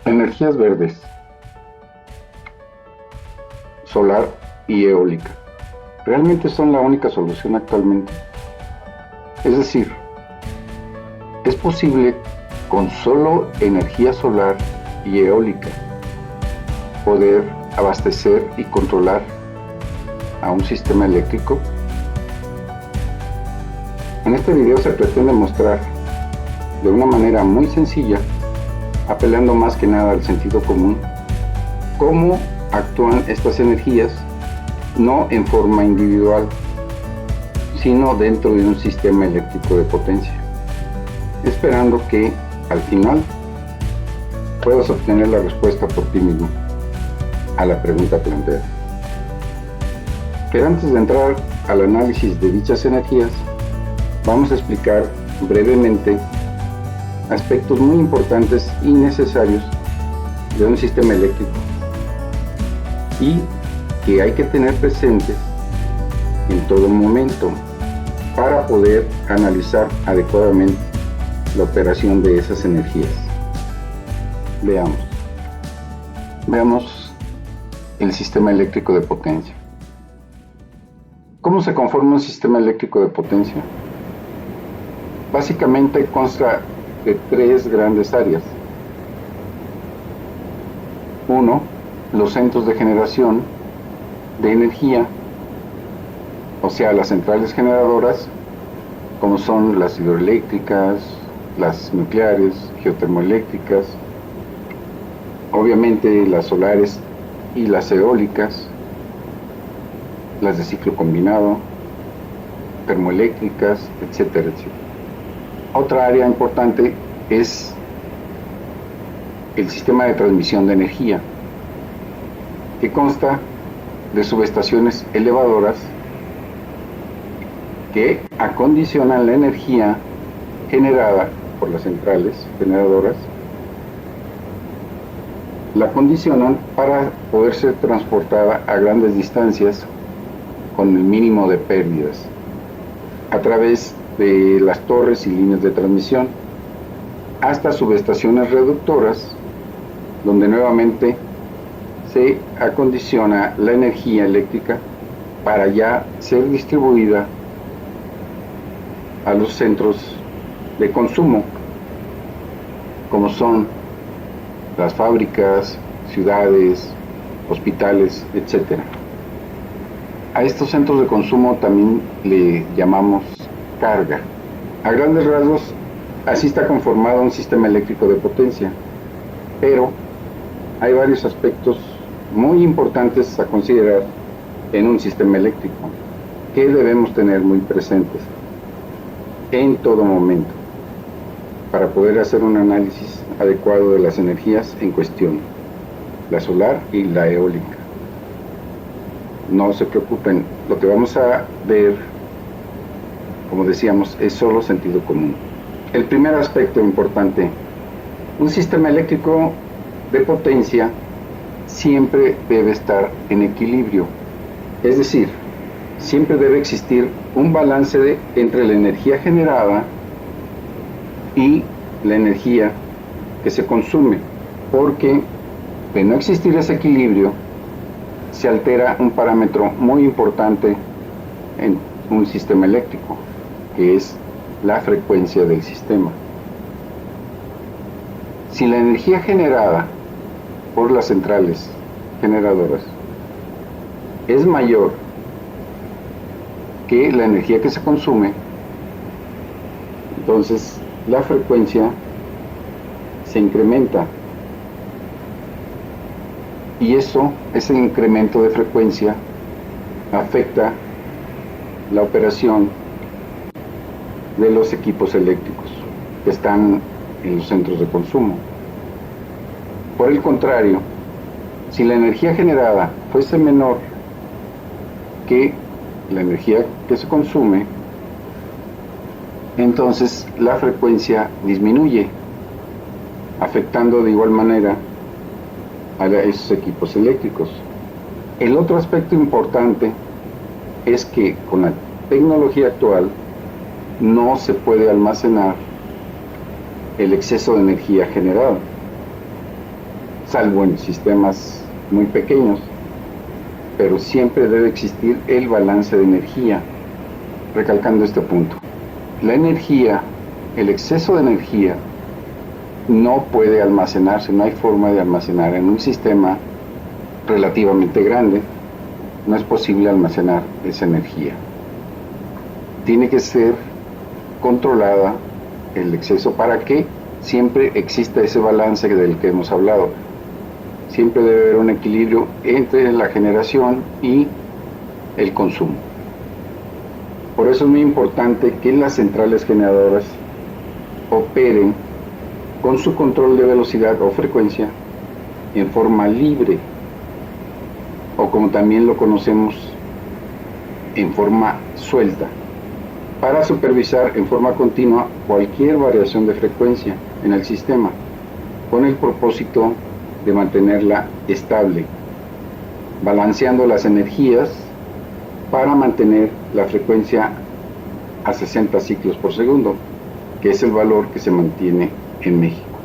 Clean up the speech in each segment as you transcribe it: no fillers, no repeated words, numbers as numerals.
Energías verdes, solar y eólica, ¿realmente son la única solución actualmente? Es decir, ¿es posible con solo energía solar y eólica poder abastecer y controlar a un sistema eléctrico? En este video se pretende mostrar de una manera muy sencilla, apelando más que nada al sentido común, cómo actúan estas energías no en forma individual, sino dentro de un sistema eléctrico de potencia, esperando que al final puedas obtener la respuesta por ti mismo a la pregunta planteada. Pero antes de entrar al análisis de dichas energías, vamos a explicar brevemente aspectos muy importantes y necesarios de un sistema eléctrico y que hay que tener presentes en todo momento para poder analizar adecuadamente la operación de esas energías. Veamos el sistema eléctrico de potencia. ¿Cómo se conforma un sistema eléctrico de potencia? Básicamente consta de tres grandes áreas. Uno, los centros de generación de energía, o sea, las centrales generadoras, como son las hidroeléctricas, las nucleares, geotermoeléctricas, obviamente las solares y las eólicas, las de ciclo combinado, termoeléctricas, etcétera, etcétera. Otra área importante es el sistema de transmisión de energía, que consta de subestaciones elevadoras que acondicionan la energía generada por las centrales generadoras, la acondicionan para poder ser transportada a grandes distancias con el mínimo de pérdidas a través de las torres y líneas de transmisión hasta subestaciones reductoras, donde nuevamente se acondiciona la energía eléctrica para ya ser distribuida a los centros de consumo, como son las fábricas, ciudades, hospitales, etc. A estos centros de consumo también le llamamos carga. A grandes rasgos, así está conformado un sistema eléctrico de potencia, pero hay varios aspectos muy importantes a considerar en un sistema eléctrico que debemos tener muy presentes en todo momento para poder hacer un análisis adecuado de las energías en cuestión, la solar y la eólica. No se preocupen, lo que vamos a ver, como decíamos, es solo sentido común. El primer aspecto importante, un sistema eléctrico de potencia siempre debe estar en equilibrio, es decir, siempre debe existir un balance entre la energía generada y la energía que se consume, porque de no existir ese equilibrio se altera un parámetro muy importante en un sistema eléctrico, que es la frecuencia del sistema. Si la energía generada por las centrales generadoras es mayor que la energía que se consume, entonces la frecuencia se incrementa, y ese incremento de frecuencia afecta la operación de los equipos eléctricos que están en los centros de consumo. Por el contrario, si la energía generada fuese menor que la energía que se consume, entonces la frecuencia disminuye, afectando de igual manera a esos equipos eléctricos. El otro aspecto importante es que con la tecnología actual no se puede almacenar el exceso de energía generada. salvo en sistemas muy pequeños, pero siempre debe existir el balance de energía, recalcando este punto. La energía, el exceso de energía, no puede almacenarse, no hay forma de almacenar en un sistema relativamente grande, no es posible almacenar esa energía. Tiene que ser controlada el exceso para que siempre exista ese balance del que hemos hablado. Siempre debe haber un equilibrio entre la generación y el consumo. Por eso es muy importante que las centrales generadoras operen con su control de velocidad o frecuencia en forma libre, o como también lo conocemos, en forma suelta, para supervisar en forma continua cualquier variación de frecuencia en el sistema, con el propósito de mantenerla estable, balanceando las energías para mantener la frecuencia a 60 ciclos por segundo, que es el valor que se mantiene en México.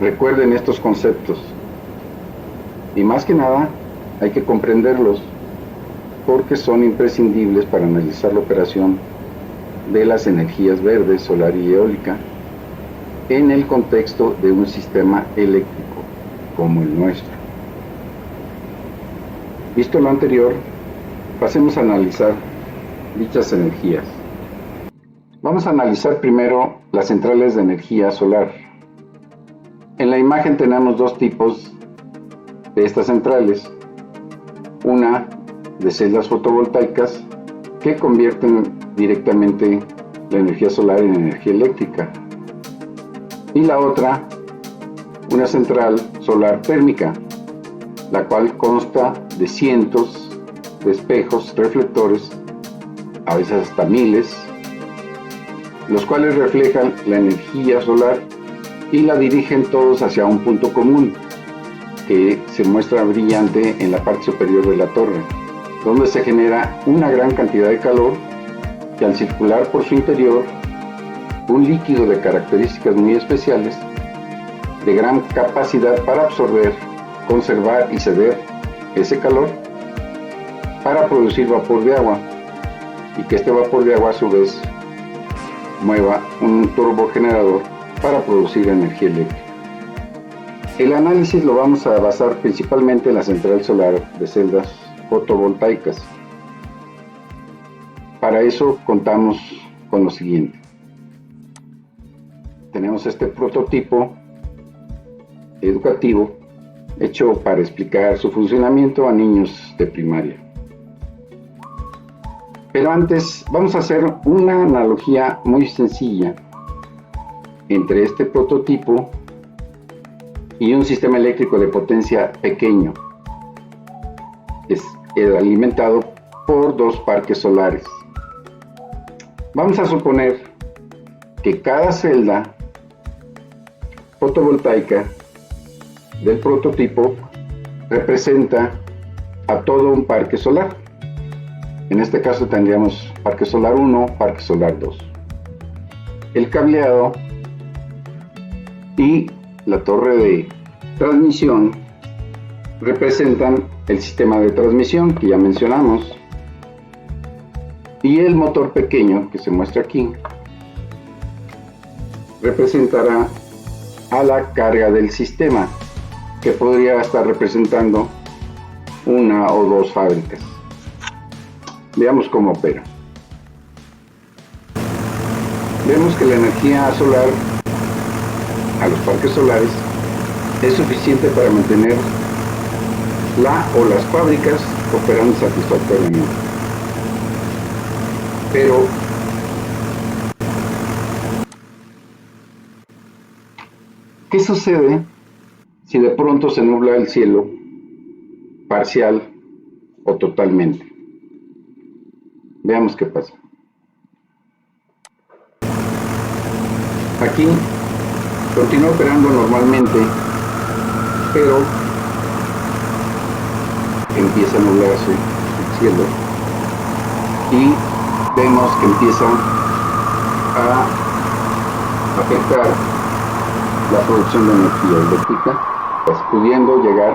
Recuerden estos conceptos y más que nada hay que comprenderlos porque son imprescindibles para analizar la operación de las energías verdes, solar y eólica en el contexto de un sistema eléctrico como el nuestro. Visto lo anterior, pasemos a analizar dichas energías. Vamos a analizar primero las centrales de energía solar. En la imagen tenemos dos tipos de estas centrales. Una de celdas fotovoltaicas que convierten directamente la energía solar en energía eléctrica. Y la otra, una central solar térmica, la cual consta de cientos de espejos reflectores, a veces hasta miles, los cuales reflejan la energía solar y la dirigen todos hacia un punto común que se muestra brillante en la parte superior de la torre, donde se genera una gran cantidad de calor que al circular por su interior, un líquido de características muy especiales, de gran capacidad para absorber, conservar y ceder ese calor para producir vapor de agua, y que este vapor de agua a su vez mueva un turbogenerador para producir energía eléctrica. El análisis lo vamos a basar principalmente en la central solar de celdas fotovoltaicas. Para eso contamos con lo siguiente. Tenemos este prototipo educativo hecho para explicar su funcionamiento a niños de primaria. Pero antes vamos a hacer una analogía muy sencilla entre este prototipo y un sistema eléctrico de potencia pequeño. Es alimentado por dos parques solares. Vamos a suponer que cada celda fotovoltaica del prototipo representa a todo un parque solar. En este caso tendríamos parque solar 1, parque solar 2. El cableado y la torre de transmisión representan el sistema de transmisión que ya mencionamos, y el motor pequeño que se muestra aquí representará a la carga del sistema, que podría estar representando una o dos fábricas. Veamos cómo opera. Vemos que la energía solar a los parques solares es suficiente para mantener la o las fábricas operando satisfactoriamente. Pero ¿qué sucede si de pronto se nubla el cielo parcial o totalmente? Veamos qué pasa. Aquí continúa operando normalmente, pero empieza a nublarse el cielo y vemos que empieza a afectar la producción de energía eléctrica pudiendo llegar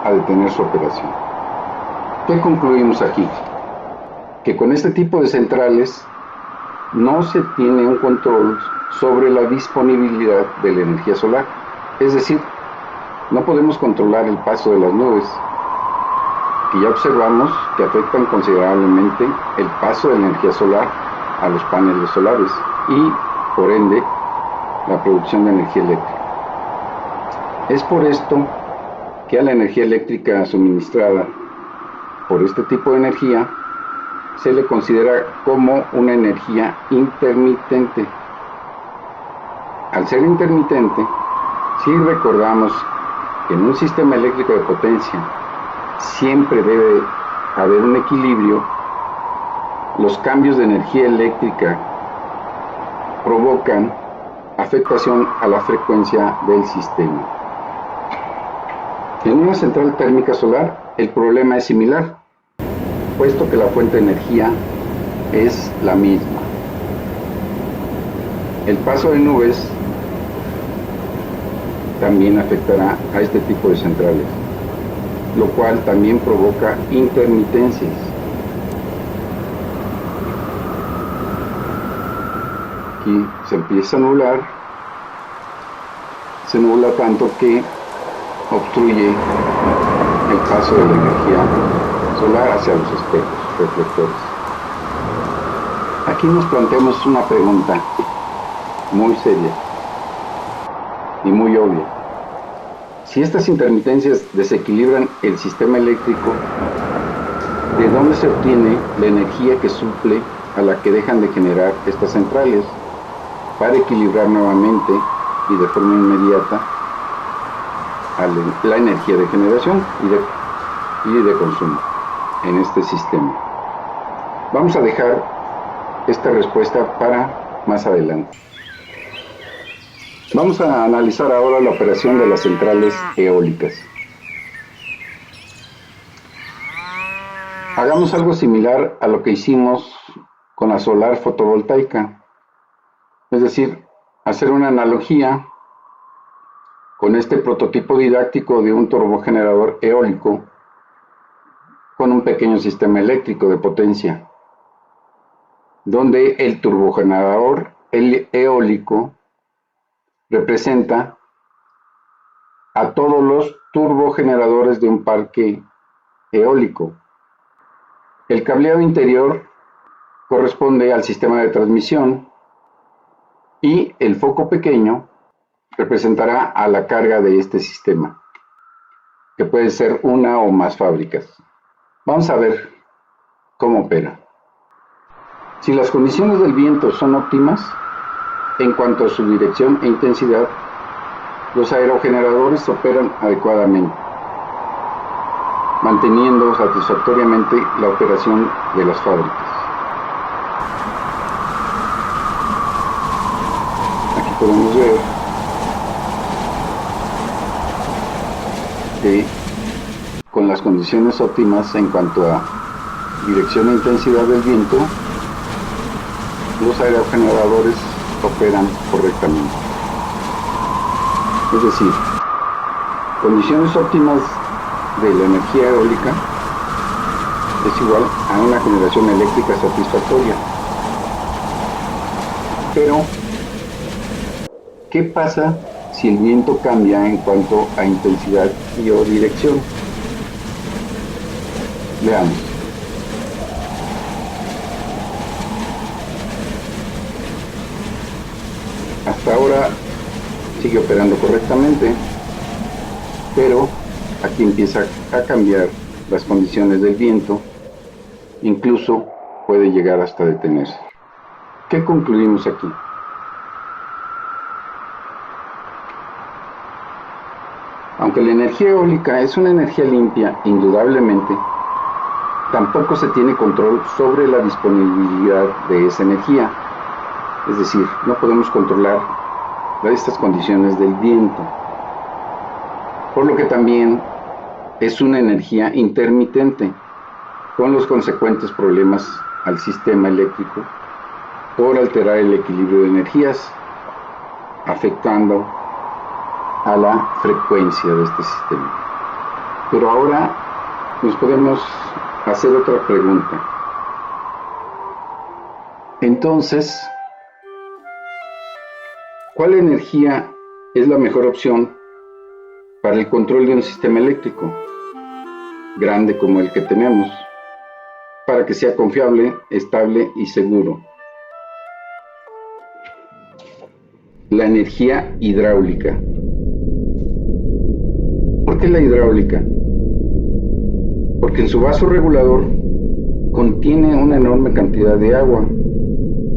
a detener su operación. ¿Qué concluimos aquí? Que con este tipo de centrales no se tiene un control sobre la disponibilidad de la energía solar. Es decir, no podemos controlar el paso de las nubes, que ya observamos que afectan considerablemente el paso de la energía solar a los paneles solares y, por ende, la producción de energía eléctrica. Es por esto que a la energía eléctrica suministrada por este tipo de energía se le considera como una energía intermitente. Al ser intermitente, si recordamos que en un sistema eléctrico de potencia siempre debe haber un equilibrio, los cambios de energía eléctrica provocan afectación a la frecuencia del sistema. En una central térmica solar, el problema es similar, puesto que la fuente de energía es la misma. El paso de nubes también afectará a este tipo de centrales, lo cual también provoca intermitencias. Aquí se empieza a nublar, se nubla tanto que obstruye el paso de la energía solar hacia los espejos reflectores. Aquí nos planteamos una pregunta muy seria y muy obvia. Si estas intermitencias desequilibran el sistema eléctrico, ¿de dónde se obtiene la energía que suple a la que dejan de generar estas centrales para equilibrar nuevamente y de forma inmediata la energía de generación y de consumo en este sistema? Vamos a dejar esta respuesta para más adelante. Vamos a analizar ahora la operación de las centrales eólicas. Hagamos algo similar a lo que hicimos con la solar fotovoltaica, es decir, hacer una analogía con este prototipo didáctico de un turbogenerador eólico con un pequeño sistema eléctrico de potencia, donde el turbogenerador eólico representa a todos los turbogeneradores de un parque eólico. El cableado interior corresponde al sistema de transmisión y el foco pequeño representará a la carga de este sistema, que puede ser una o más fábricas. Vamos a ver cómo opera. Si las condiciones del viento son óptimas en cuanto a su dirección e intensidad, los aerogeneradores operan adecuadamente, manteniendo satisfactoriamente la operación de las fábricas. Aquí podemos ver que con las condiciones óptimas en cuanto a dirección e intensidad del viento, los aerogeneradores operan correctamente. Es decir, condiciones óptimas de la energía eólica es igual a una generación eléctrica satisfactoria. Pero, ¿qué pasa si el viento cambia en cuanto a intensidad y o dirección? Veamos. Hasta ahora sigue operando correctamente, pero aquí empieza a cambiar las condiciones del viento, incluso puede llegar hasta detenerse. ¿Qué concluimos aquí? Aunque la energía eólica es una energía limpia, indudablemente, tampoco se tiene control sobre la disponibilidad de esa energía. Es decir, no podemos controlar estas condiciones del viento, por lo que también es una energía intermitente, con los consecuentes problemas al sistema eléctrico por alterar el equilibrio de energías, afectando a la frecuencia de este sistema. Pero ahora nos podemos hacer otra pregunta. Entonces, ¿cuál energía es la mejor opción para el control de un sistema eléctrico grande como el que tenemos, para que sea confiable, estable y seguro? La energía hidráulica. ¿Por qué la hidráulica? Porque en su vaso regulador contiene una enorme cantidad de agua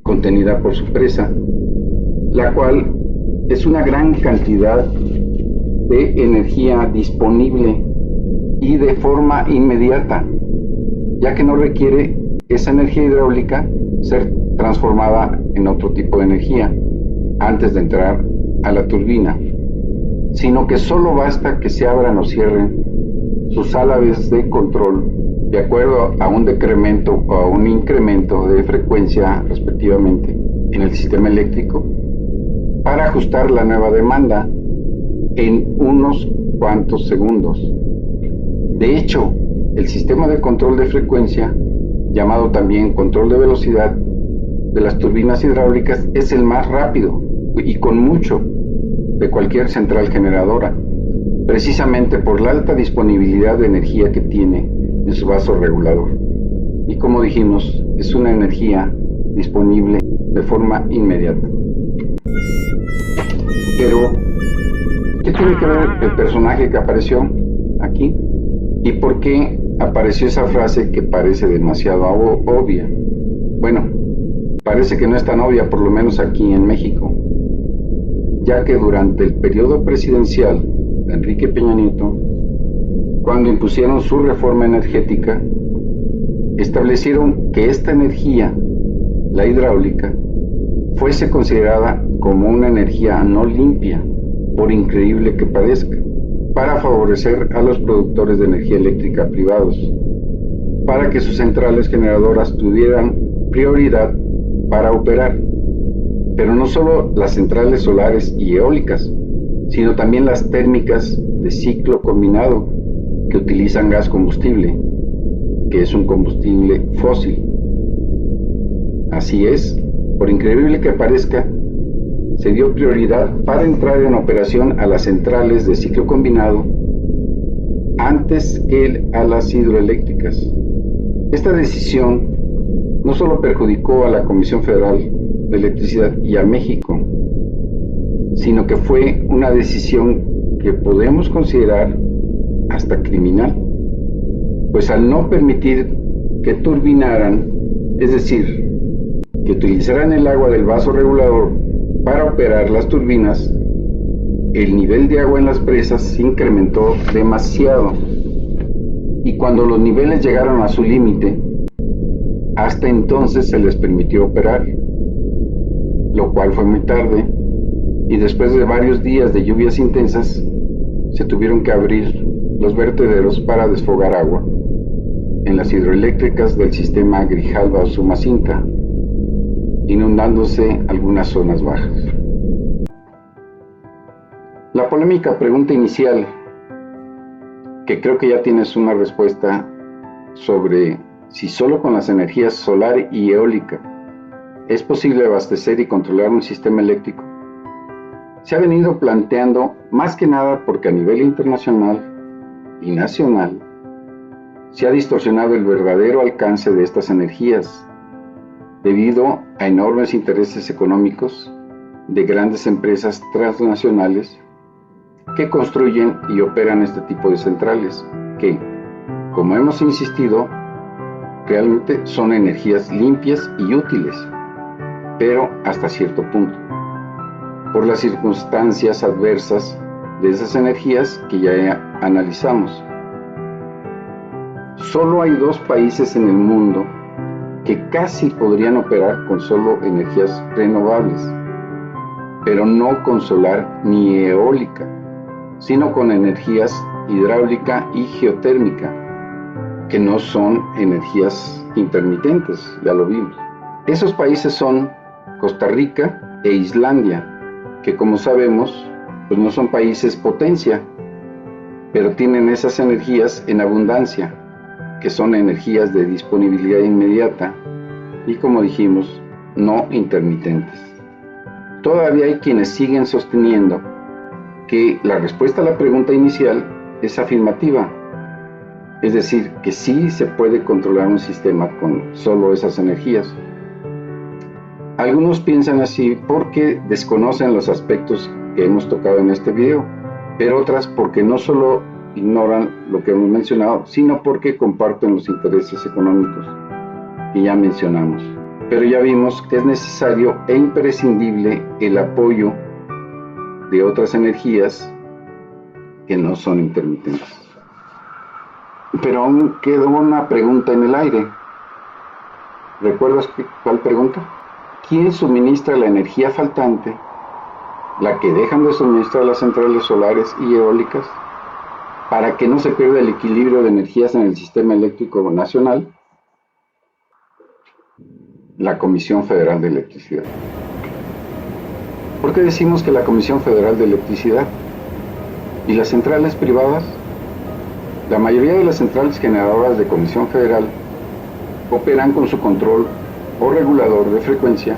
contenida por su presa, la cual es una gran cantidad de energía disponible y de forma inmediata, ya que no requiere esa energía hidráulica ser transformada en otro tipo de energía antes de entrar a la turbina, sino que solo basta que se abran o cierren sus álabes de control de acuerdo a un decremento o a un incremento de frecuencia respectivamente en el sistema eléctrico para ajustar la nueva demanda en unos cuantos segundos. De hecho, el sistema de control de frecuencia, llamado también control de velocidad de las turbinas hidráulicas, es el más rápido y con mucho de cualquier central generadora, precisamente por la alta disponibilidad de energía que tiene en su vaso regulador. Y como dijimos, es una energía disponible de forma inmediata. Pero, ¿qué tiene que ver el personaje que apareció aquí? ¿Y por qué apareció esa frase que parece demasiado obvia? Bueno, parece que no es tan obvia, por lo menos aquí en México, ya que durante el periodo presidencial de Enrique Peña Nieto, cuando impusieron su reforma energética, establecieron que esta energía, la hidráulica, fuese considerada como una energía no limpia, por increíble que parezca, para favorecer a los productores de energía eléctrica privados, para que sus centrales generadoras tuvieran prioridad para operar. Pero no solo las centrales solares y eólicas, sino también las térmicas de ciclo combinado que utilizan gas combustible, que es un combustible fósil. Así es, por increíble que parezca, se dio prioridad para entrar en operación a las centrales de ciclo combinado antes que a las hidroeléctricas. Esta decisión no solo perjudicó a la Comisión Federal de Electricidad y a México, sino que fue una decisión que podemos considerar hasta criminal, pues al no permitir que turbinaran, es decir, que utilizaran el agua del vaso regulador para operar las turbinas, el nivel de agua en las presas se incrementó demasiado, y cuando los niveles llegaron a su límite, hasta entonces se les permitió operar, lo cual fue muy tarde, y después de varios días de lluvias intensas, se tuvieron que abrir los vertederos para desfogar agua en las hidroeléctricas del sistema Grijalba-Usumacinta, inundándose algunas zonas bajas. La polémica pregunta inicial, que creo que ya tienes una respuesta sobre si solo con las energías solar y eólica es posible abastecer y controlar un sistema eléctrico, se ha venido planteando más que nada porque a nivel internacional y nacional se ha distorsionado el verdadero alcance de estas energías debido a enormes intereses económicos de grandes empresas transnacionales que construyen y operan este tipo de centrales que, como hemos insistido, realmente son energías limpias y útiles, pero hasta cierto punto, por las circunstancias adversas de esas energías que ya analizamos. Solo hay 2 países en el mundo que casi podrían operar con solo energías renovables, pero no con solar ni eólica, sino con energías hidráulica y geotérmica, que no son energías intermitentes, ya lo vimos. Esos países son Costa Rica e Islandia, que como sabemos pues no son países potencia, pero tienen esas energías en abundancia, que son energías de disponibilidad inmediata y, como dijimos, no intermitentes. Todavía hay quienes siguen sosteniendo que la respuesta a la pregunta inicial es afirmativa, es decir, que sí se puede controlar un sistema con solo esas energías. Algunos piensan así porque desconocen los aspectos que hemos tocado en este video, pero otras porque no solo ignoran lo que hemos mencionado, sino porque comparten los intereses económicos que ya mencionamos. Pero ya vimos que es necesario e imprescindible el apoyo de otras energías que no son intermitentes. Pero aún quedó una pregunta en el aire. ¿Recuerdas cuál pregunta? ¿Quién suministra la energía faltante, la que dejan de suministrar las centrales solares y eólicas, para que no se pierda el equilibrio de energías en el sistema eléctrico nacional? La Comisión Federal de Electricidad. ¿Por qué decimos que la Comisión Federal de Electricidad? ¿Y las centrales privadas? La mayoría de las centrales generadoras de Comisión Federal operan con su control o regulador de frecuencia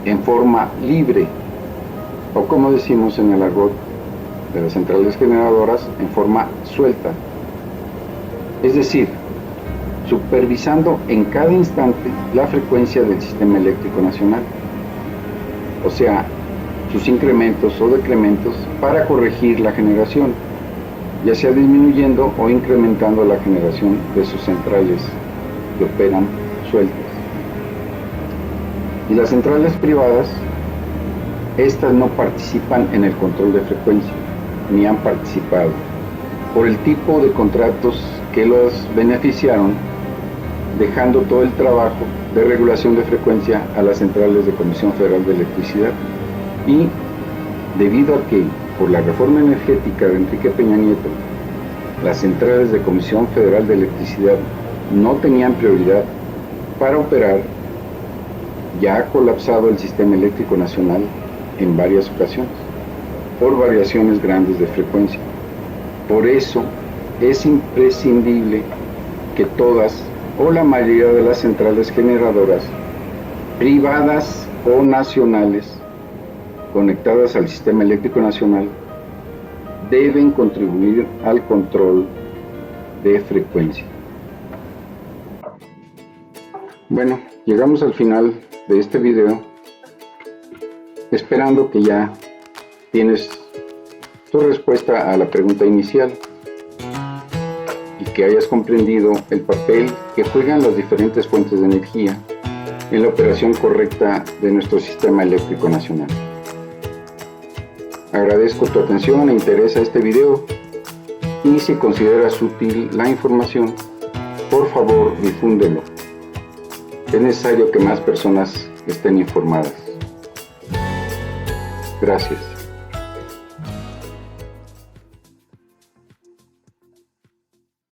en forma libre, o como decimos en el argot de las centrales generadoras, en forma suelta. Es decir, supervisando en cada instante la frecuencia del sistema eléctrico nacional, o sea, sus incrementos o decrementos para corregir la generación, ya sea disminuyendo o incrementando la generación de sus centrales que operan sueltas. Y las centrales privadas, estas no participan en el control de frecuencia, ni han participado, por el tipo de contratos que los beneficiaron, dejando todo el trabajo de regulación de frecuencia a las centrales de Comisión Federal de Electricidad. Y debido a que, por la reforma energética de Enrique Peña Nieto, las centrales de Comisión Federal de Electricidad no tenían prioridad para operar, ya ha colapsado el sistema eléctrico nacional en varias ocasiones, por variaciones grandes de frecuencia. Por eso es imprescindible que todas o la mayoría de las centrales generadoras, privadas o nacionales, conectadas al sistema eléctrico nacional, deben contribuir al control de frecuencia. Bueno, llegamos al final de este video, esperando que ya tienes tu respuesta a la pregunta inicial y que hayas comprendido el papel que juegan las diferentes fuentes de energía en la operación correcta de nuestro sistema eléctrico nacional. Agradezco tu atención e interés a este video, y si consideras útil la información, por favor difúndelo. Es necesario que más personas estén informadas. Gracias.